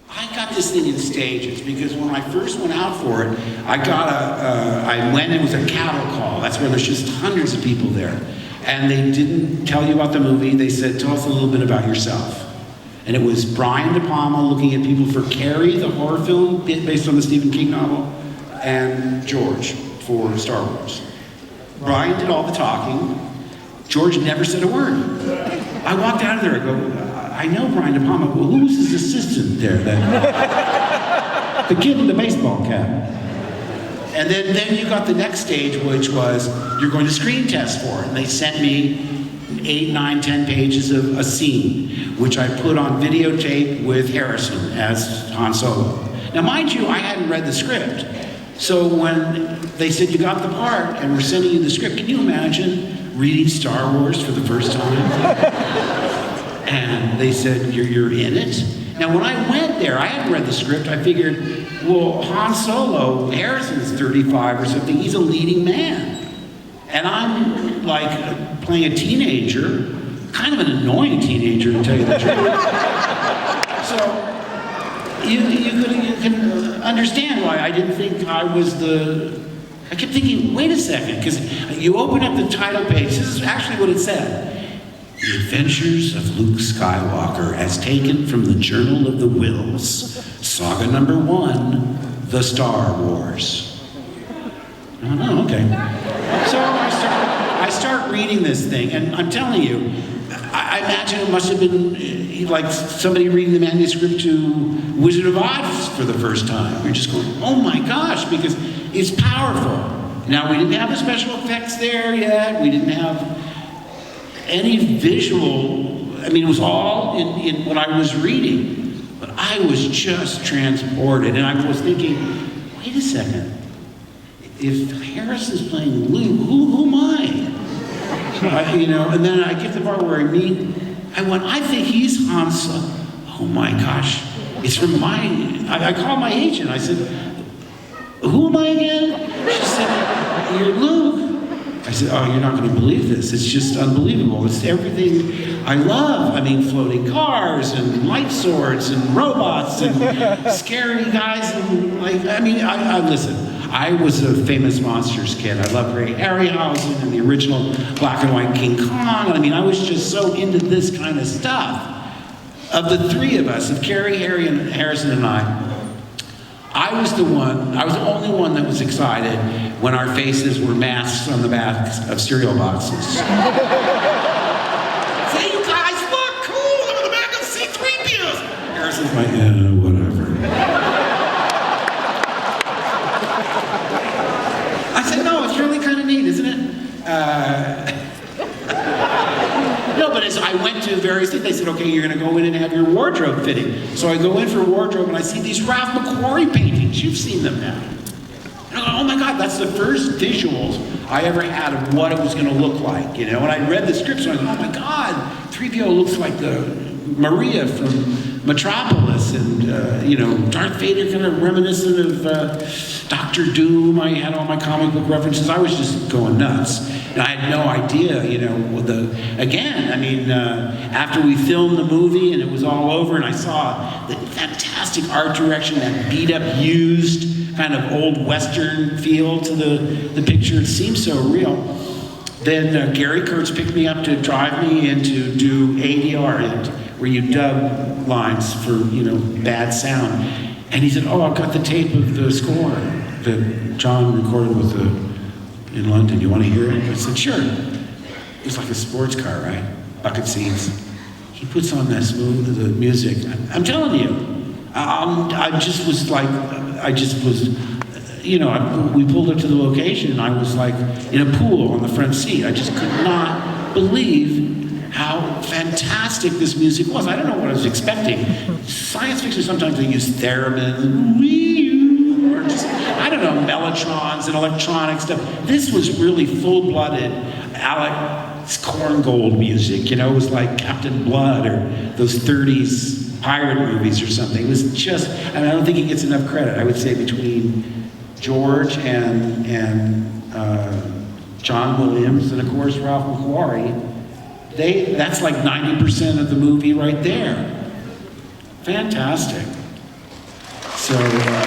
I got this thing in stages because when I first went out for it, I went in with a cattle call. That's where there's just hundreds of people there. And they didn't tell you about the movie. They said, tell us a little bit about yourself. And it was Brian De Palma looking at people for Carrie, the horror film based on the Stephen King novel, and George for Star Wars. Brian did all the talking. George never said a word. I walked out of there, I go, I know Brian De Palma. Well, who was his assistant there then? The kid in the baseball cap. And then you got the next stage, which was, you're going to screen test for it. And they sent me 8, 9, 10 pages of a scene, which I put on videotape with Harrison as Han Solo. Now, mind you, I hadn't read the script. So when they said, you got the part, and we're sending you the script, can you imagine reading Star Wars for the first time? And they said, you're in it? Now, when I went there, I hadn't read the script. I figured, well, Han Solo, Harrison's 35 or something. He's a leading man. And I'm like playing a teenager, kind of an annoying teenager, to tell you the truth. So you can understand why I didn't think I was I kept thinking, wait a second, because you open up the title page. This is actually what it said. The Adventures of Luke Skywalker as taken from the Journal of the Wills, Saga number 1, The Star Wars. Oh, okay. So I start reading this thing, and I'm telling you, I imagine it must have been like somebody reading the manuscript to Wizard of Oz for the first time. You're just going, oh my gosh, because it's powerful. Now, we didn't have the special effects there yet. We didn't have any visual, I mean, it was all in what I was reading, but I was just transported, and I was thinking, wait a second, if Harrison's playing Luke, who am I? And then I get to the part where I went, I think he's Han Solo. Oh my gosh, it's from I called my agent, I said, who am I again? She said, you're Luke. I said, oh, you're not going to believe this. It's just unbelievable. It's everything I love. I mean, floating cars and light swords and robots and scary guys. And listen, I was a famous monsters kid. I loved Ray Harryhausen and the original black and white King Kong. I mean, I was just so into this kind of stuff. Of the three of us, of Carrie, Harry, and Harrison and I was the only one that was excited when our faces were masks on the backs of cereal boxes. Say, you guys look cool, I'm on the back of C-3POs. Harrison's like, yeah, whatever. I said, no, it's really kind of neat, isn't it? No, but as I went to various things, they said, okay, you're going to go in and have your wardrobe fitting. So I go in for wardrobe, and I see these Ralph McQuarrie paintings. You've seen them now. And I go, oh my God, that's the first visuals I ever had of what it was going to look like, And I read the script, so I go, oh my God, 3PO looks like the Maria from Metropolis, and Darth Vader kind of reminiscent of Dr. Doom. I had all my comic book references. I was just going nuts. And I had no idea, after we filmed the movie and it was all over and I saw the fantastic art direction, that beat up, used kind of old Western feel to the picture, it seemed so real. Then Gary Kurtz picked me up to drive me in to do ADR, where you dub lines for, bad sound. And he said, oh, I've got the tape of the score that John recorded in London. You want to hear it? I said, sure. It was like a sports car, right? Bucket seats. He puts on the music. I'm telling you, we pulled up to the location and I was like in a pool on the front seat. I just could not believe how fantastic this music was. I don't know what I was expecting. Science fiction, sometimes they use theremin, or just, I don't know, mellotrons and electronic stuff. This was really full-blooded Alex Korngold music, It was like Captain Blood or those 30s pirate movies or something. It was just, I don't think he gets enough credit. I would say between George and John Williams and, of course, Ralph McQuarrie, that's like 90% of the movie right there. Fantastic. So